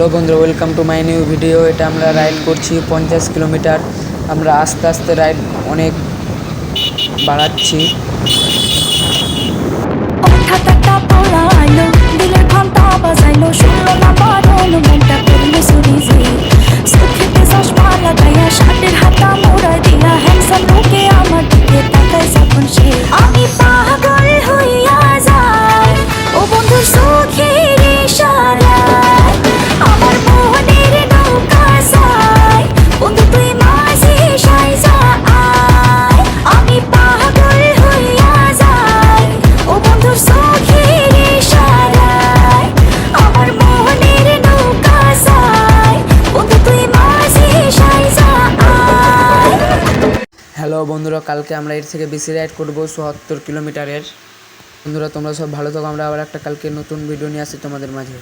Hello বন্ধুরা, welcome to my new video. এটা আমরা রাইড করছি 50 কিলোমিটার। আমরা আস্তে আস্তে রাইড অনেক বাড়াচ্ছি। হ্যালো বন্ধুরা, কালকে আমরা এর থেকে বেশি রাইড করবো ৭৭ কিলোমিটারের। বন্ধুরা তোমরা সব ভালো থাকো, আমরা আবার একটা কালকে নতুন ভিডিও নিয়ে আসি তোমাদের মাঝে।